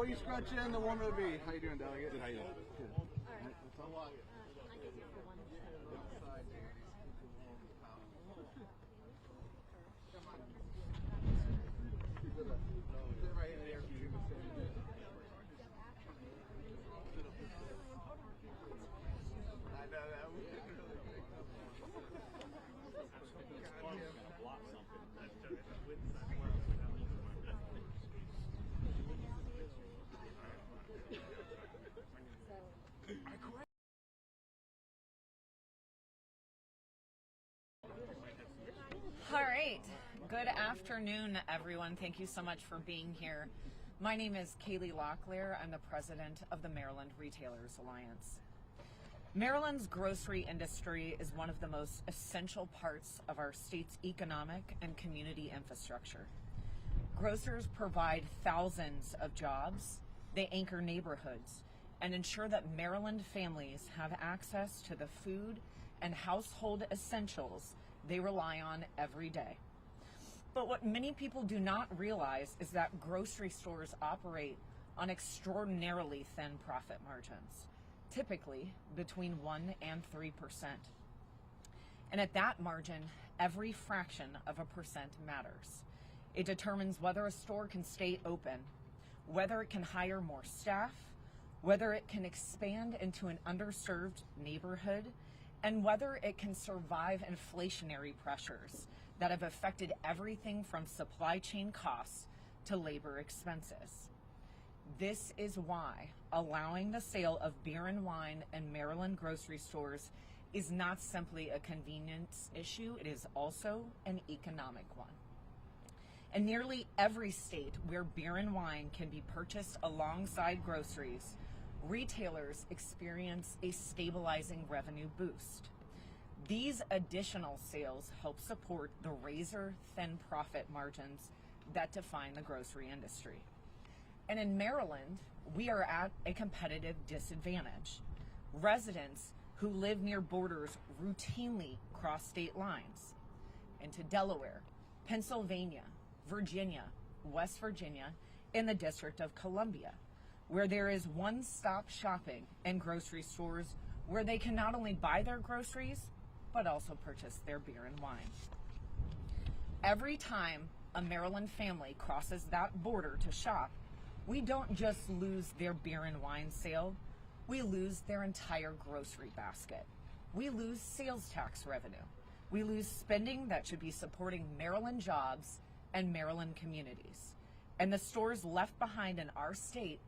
you scratch in, the warmer it'll be. How you doing, Delegate? Good, how you doing? Good. All right. I give you for one. All right. Good afternoon, everyone. Thank you so much for being here. My name is Kaylee Locklear. I'm the president of the Maryland Retailers Alliance. Maryland's grocery industry is one of the most essential parts of our state's economic and community infrastructure. Grocers provide thousands of jobs, they anchor neighborhoods, and ensure that Maryland families have access to the food and household essentials they rely on every day. But what many people do not realize is that grocery stores operate on extraordinarily thin profit margins, typically between 1% and 3%. And at that margin, every fraction of a percent matters. It determines whether a store can stay open, whether it can hire more staff, whether it can expand into an underserved neighborhood, and whether it can survive inflationary pressures that have affected everything from supply chain costs to labor expenses. This is why allowing the sale of beer and wine in Maryland grocery stores is not simply a convenience issue, it is also an economic one. In nearly every state where beer and wine can be purchased alongside groceries, retailers experience a stabilizing revenue boost. These additional sales help support the razor-thin profit margins that define the grocery industry. And in Maryland, we are at a competitive disadvantage. Residents who live near borders routinely cross state lines into Delaware, Pennsylvania, Virginia, West Virginia, and the District of Columbia, where there is one-stop shopping and grocery stores where they can not only buy their groceries, but also purchase their beer and wine. Every time a Maryland family crosses that border to shop, we don't just lose their beer and wine sale, we lose their entire grocery basket. We lose sales tax revenue. We lose spending that should be supporting Maryland jobs and Maryland communities. And the stores left behind in our state,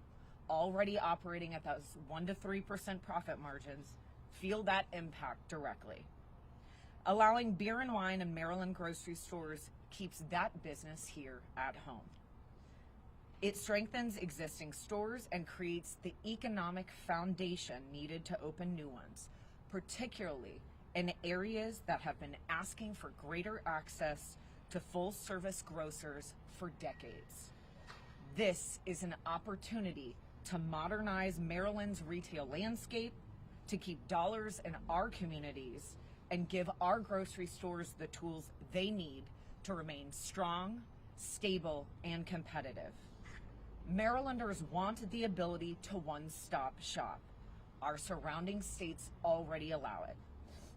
already operating at those 1% to 3% profit margins, feel that impact directly. Allowing beer and wine in Maryland grocery stores keeps that business here at home. It strengthens existing stores and creates the economic foundation needed to open new ones, particularly in areas that have been asking for greater access to full-service grocers for decades. This is an opportunity to modernize Maryland's retail landscape, to keep dollars in our communities, and give our grocery stores the tools they need to remain strong, stable, and competitive. Marylanders want the ability to one-stop shop. Our surrounding states already allow it.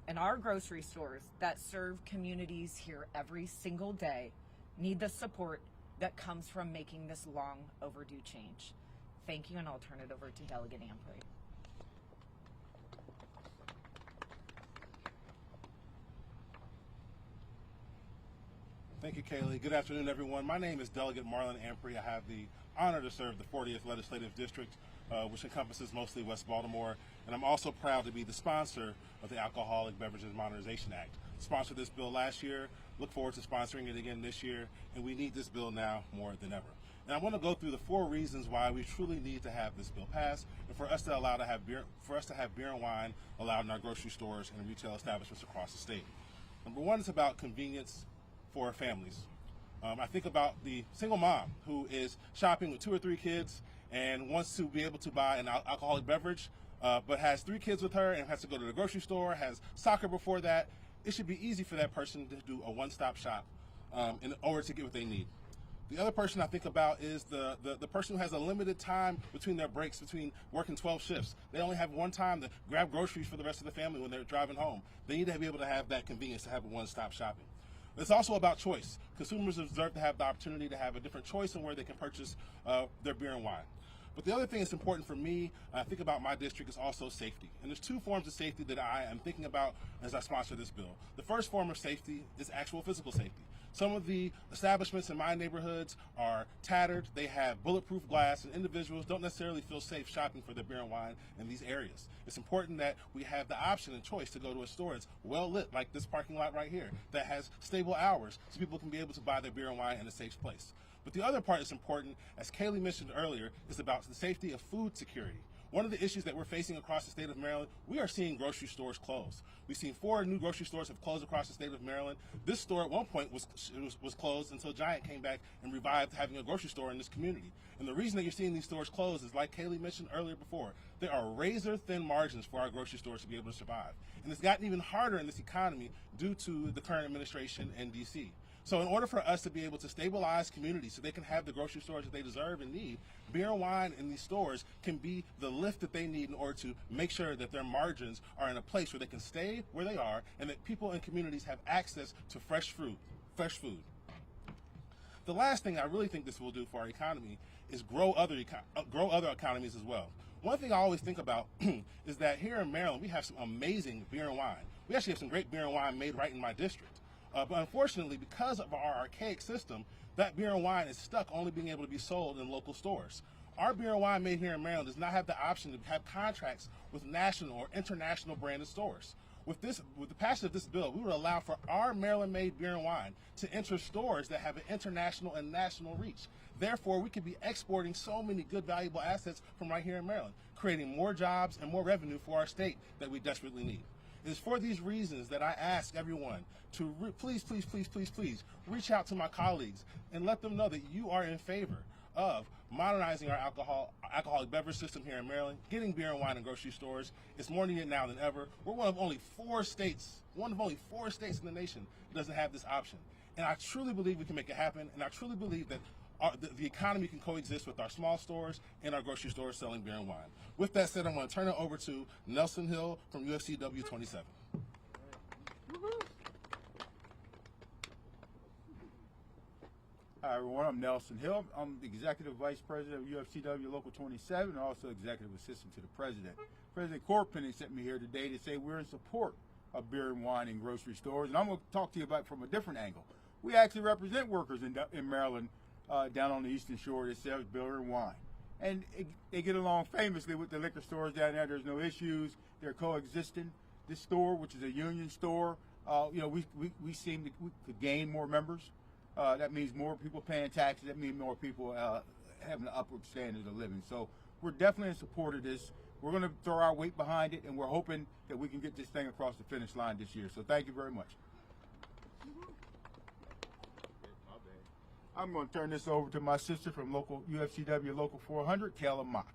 And our grocery stores that serve communities here every single day need the support that comes from making this long overdue change. Thank you, and I'll turn it over to Delegate Amprey. Thank you, Kaylee. Good afternoon, everyone. My name is Delegate Marlon Amprey. I have the honor to serve the 40th Legislative District, which encompasses mostly West Baltimore, and I'm also proud to be the sponsor of the Alcoholic Beverages Modernization Act. Sponsored this bill last year, look forward to sponsoring it again this year, and we need this bill now more than ever. And I want to go through the 4 reasons why we truly need to have this bill passed, and for us to have beer and wine allowed in our grocery stores and retail establishments across the state. Number 1 is about convenience for families. I think about the single mom who is shopping with 2 or 3 kids and wants to be able to buy an alcoholic beverage, but has 3 kids with her and has to go to the grocery store, has soccer before that. It should be easy for that person to do a one-stop shop in order to get what they need. The other person I think about is the person who has a limited time between their breaks, between working 12 shifts. They only have one time to grab groceries for the rest of the family when they're driving home. They need to be able to have that convenience to have a one-stop shopping. It's also about choice. Consumers deserve to have the opportunity to have a different choice in where they can purchase their beer and wine. But the other thing that's important for me, I think about my district, is also safety. And there's two forms of safety that I am thinking about as I sponsor this bill. The first form of safety is actual physical safety. Some of the establishments in my neighborhoods are tattered, they have bulletproof glass, and individuals don't necessarily feel safe shopping for their beer and wine in these areas. It's important that we have the option and choice to go to a store that's well lit, like this parking lot right here, that has stable hours so people can be able to buy their beer and wine in a safe place. But the other part that's important, as Kaylee mentioned earlier, is about the safety of food security. One of the issues that we're facing across the state of Maryland, we are seeing grocery stores close. We've seen 4 new grocery stores have closed across the state of Maryland. This store at one point was closed until Giant came back and revived having a grocery store in this community. And the reason that you're seeing these stores close is, like Kaylee mentioned earlier before, there are razor-thin margins for our grocery stores to be able to survive. And it's gotten even harder in this economy due to the current administration in D.C. So in order for us to be able to stabilize communities so they can have the grocery stores that they deserve and need, beer and wine in these stores can be the lift that they need in order to make sure that their margins are in a place where they can stay where they are and that people in communities have access to fresh food. The last thing I really think this will do for our economy is grow other economies as well. One thing I always think about is that here in Maryland, we have some amazing beer and wine. We actually have some great beer and wine made right in my district. But unfortunately, because of our archaic system, that beer and wine is stuck only being able to be sold in local stores. Our beer and wine made here in Maryland does not have the option to have contracts with national or international branded stores. With the passage of this bill, we would allow for our Maryland-made beer and wine to enter stores that have an international and national reach. Therefore, we could be exporting so many good, valuable assets from right here in Maryland, creating more jobs and more revenue for our state that we desperately need. It is for these reasons that I ask everyone to please reach out to my colleagues and let them know that you are in favor of modernizing our alcoholic beverage system here in Maryland, getting beer and wine in grocery stores. It's more needed now than ever. We're one of only 4 states in the nation that doesn't have this option. And I truly believe we can make it happen, and I truly believe that the economy can coexist with our small stores and our grocery stores selling beer and wine. With that said, I'm going to turn it over to Nelson Hill from UFCW 27. Hi everyone, I'm Nelson Hill. I'm the Executive Vice President of UFCW Local 27 and also Executive Assistant to the President. President Corpenny sent me here today to say we're in support of beer and wine in grocery stores, and I'm going to talk to you about it from a different angle. We actually represent workers in Maryland down on the Eastern Shore that sells beer and wine. And they get along famously with the liquor stores down there. There's no issues. They're coexisting. This store, which is a union store, we seem to gain more members. That means more people paying taxes. That means more people having an upward standard of living. So we're definitely in support of this. We're going to throw our weight behind it, and we're hoping that we can get this thing across the finish line this year. So thank you very much. I'm going to turn this over to my sister from UFCW Local 400, Kayla Mock.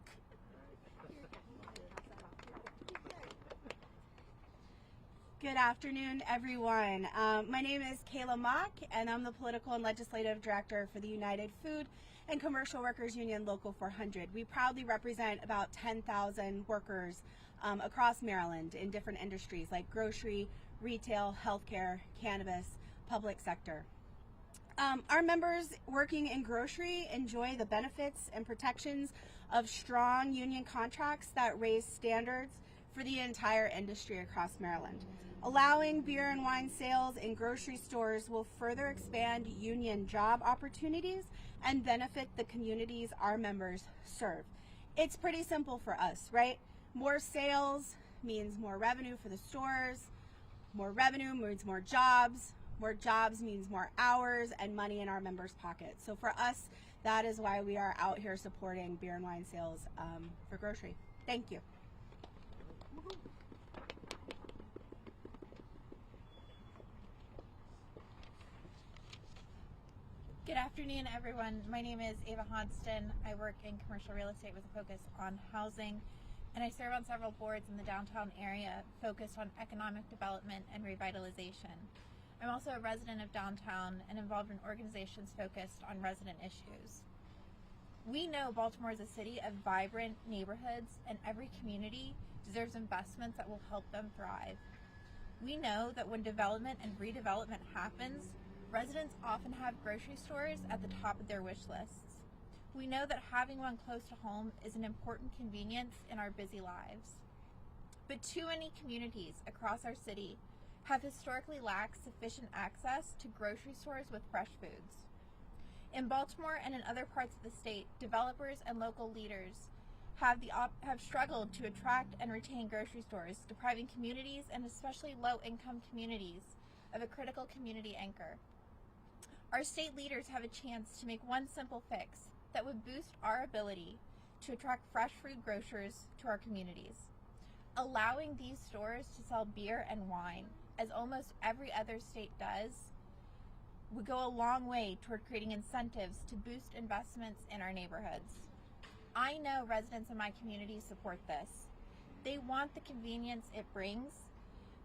Good afternoon, everyone. My name is Kayla Mock, and I'm the Political and Legislative Director for the United Food and Commercial Workers Union Local 400. We proudly represent about 10,000 workers across Maryland in different industries like grocery, retail, healthcare, cannabis, public sector. Our members working in grocery enjoy the benefits and protections of strong union contracts that raise standards for the entire industry across Maryland. Allowing beer and wine sales in grocery stores will further expand union job opportunities and benefit the communities our members serve. It's pretty simple for us, right? More sales means more revenue for the stores. More revenue means more jobs. More jobs means more hours and money in our members' pockets. So for us, that is why we are out here supporting beer and wine sales for grocery. Thank you. Good afternoon, everyone. My name is Ava Hodgson. I work in commercial real estate with a focus on housing, and I serve on several boards in the downtown area focused on economic development and revitalization. I'm also a resident of downtown and involved in organizations focused on resident issues. We know Baltimore is a city of vibrant neighborhoods, and every community deserves investments that will help them thrive. We know that when development and redevelopment happens, residents often have grocery stores at the top of their wish lists. We know that having one close to home is an important convenience in our busy lives. But too many communities across our city have historically lacked sufficient access to grocery stores with fresh foods. In Baltimore and in other parts of the state, developers and local leaders have struggled to attract and retain grocery stores, depriving communities and especially low-income communities of a critical community anchor. Our state leaders have a chance to make one simple fix that would boost our ability to attract fresh food grocers to our communities. Allowing these stores to sell beer and wine, as almost every other state does, would go a long way toward creating incentives to boost investments in our neighborhoods. I know residents in my community support this. They want the convenience it brings.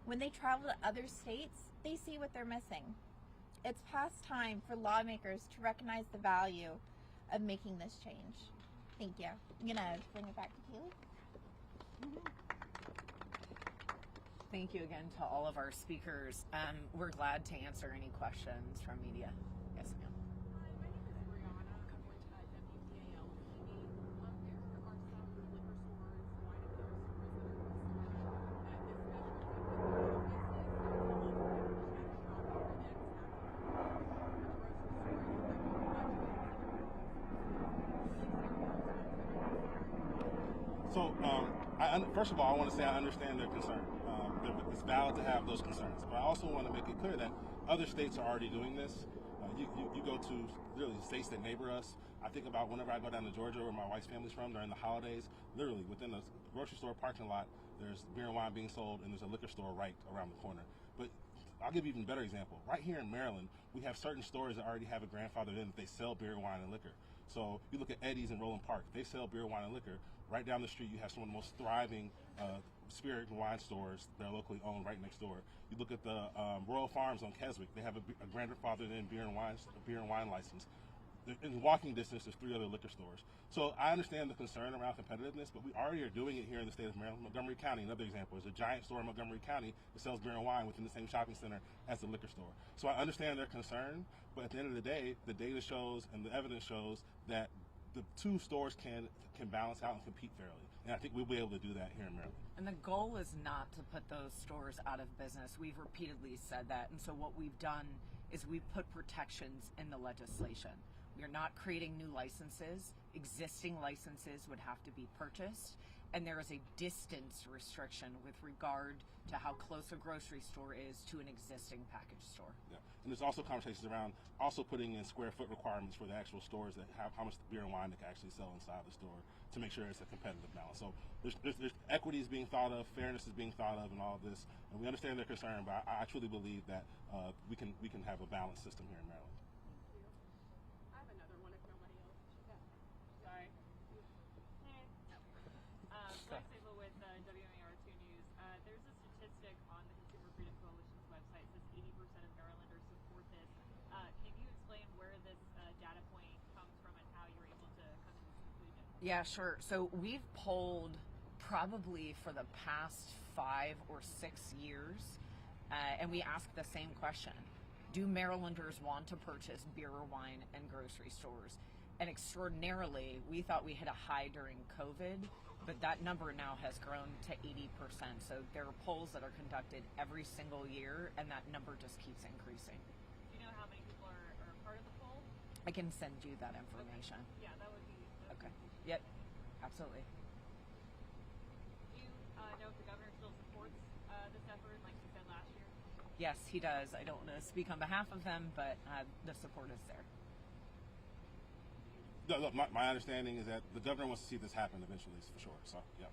When they travel to other states, they see what they're missing. It's past time for lawmakers to recognize the value of making this change. Thank you. I'm gonna bring it back to Keely. Thank you again to all of our speakers. We're glad to answer any questions from media. Yes, ma'am. Hi, my name is Brianna. I'm with WBAL TV. There are some liquor stores, wine and beer stores that are listed at this measure with So, first of all, I want to say I understand their concern. It's valid to have those concerns, but I also want to make it clear that other states are already doing this. You go to literally states that neighbor us. I think about whenever I go down to Georgia, where my wife's family's from, during the holidays, literally within the grocery store parking lot, there's beer and wine being sold, and there's a liquor store right around the corner. But I'll give you an even better example. Right here in Maryland, we have certain stores that already have a grandfathered in that they sell beer, wine, and liquor. So you look at Eddie's in Roland Park, they sell beer, wine, and liquor. Right down the street, you have some of the most thriving spirit and wine stores that are locally owned right next door. You look at the Royal Farms on Keswick, they have a grandfathered in beer and wine license. In walking distance, there's 3 other liquor stores. So I understand the concern around competitiveness, but we already are doing it here in the state of Maryland. Montgomery County, another example, is a giant store in Montgomery County that sells beer and wine within the same shopping center as the liquor store. So I understand their concern, but at the end of the day, the data shows and the evidence shows that the 2 stores can balance out and compete fairly. And I think we'll be able to do that here in Maryland. And the goal is not to put those stores out of business. We've repeatedly said that. And so what we've done is we've put protections in the legislation. We are not creating new licenses. Existing licenses would have to be purchased. And there is a distance restriction with regard to how close a grocery store is to an existing package store. Yeah. And there's also conversations around also putting in square foot requirements for the actual stores that have how much beer and wine they can actually sell inside the store to make sure it's a competitive balance. So there's equity is being thought of, fairness is being thought of, and all of this. And we understand their concern, but I truly believe that we can have a balanced system here in Maryland. I have another one if nobody else. Sorry. Hey. Blake Sable with WMAR2 News. There's a statistic on the Consumer Freedom Coalition's website that says 80% of Marylanders support this. Can you explain where this data point comes from and how you're able to come to this conclusion? Yeah, sure. So we've polled probably for the past 5 or 6 years, and we ask the same question. Do Marylanders want to purchase beer or wine in grocery stores? And extraordinarily, we thought we hit a high during COVID, but that number now has grown to 80%. So there are polls that are conducted every single year, and that number just keeps increasing. Do you know how many people are part of the poll? I can send you that information. Yeah, that would be Okay. cool. Yep, absolutely. Do you know if the governor still supports this effort like he said last year? Yes, he does. I don't want to speak on behalf of them, but the support is there. Look, my understanding is that the governor wants to see this happen eventually, for sure. So, yeah.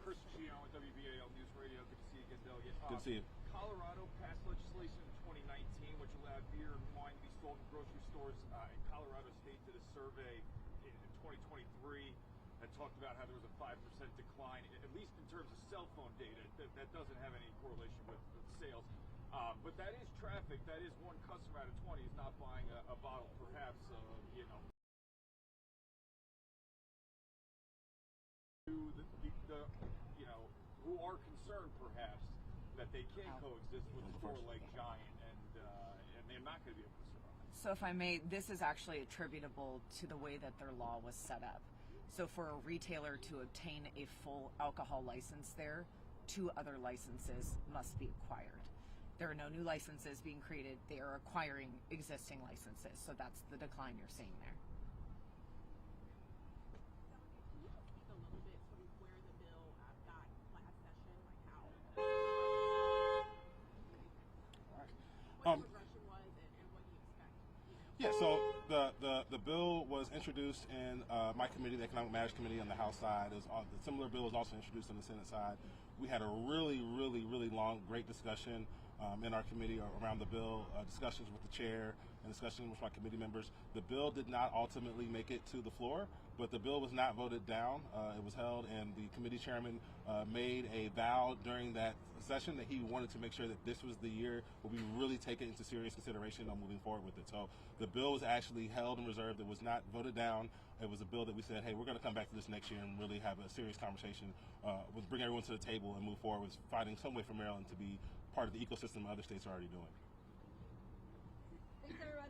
Chris Gian with WBAL News Radio. Good to see you again, Delegate. Good to see you. Colorado passed legislation in 2019 which allowed beer and wine to be sold in grocery stores. And Colorado State did a survey in 2023 had talked about how there was a 5% decline, at least in terms of cell phone data. That doesn't have any correlation with sales. But that is traffic. That is one customer out of 20 is not buying a bottle, perhaps, you know. You know, who are concerned perhaps that they can't coexist with a store like Giant, and they're not going to be able to survive. So if I may, this is actually attributable to the way that their law was set up. So for a retailer to obtain a full alcohol license there, 2 other licenses must be acquired. There are no new licenses being created. They are acquiring existing licenses. So that's the decline you're seeing there. Can you speak a little bit sort of where the bill got last session, like how what the progression was and what you expect? You know? Yeah, so the bill was introduced in my committee, the Economic Matters Committee on the House side. The similar bill was also introduced on the Senate side. We had a really long, great discussion in our committee around the bill, discussions with the chair and discussions with my committee members. The bill did not ultimately make it to the floor, but the bill was not voted down. It was held, and the committee chairman made a vow during that session that he wanted to make sure that this was the year where we really take it into serious consideration on moving forward with it. So the bill was actually held and reserved. It was not voted down. It was a bill that we said, hey, we're going to come back to this next year and really have a serious conversation, bring everyone to the table and move forward with finding some way for Maryland to be part of the ecosystem other states are already doing. Is there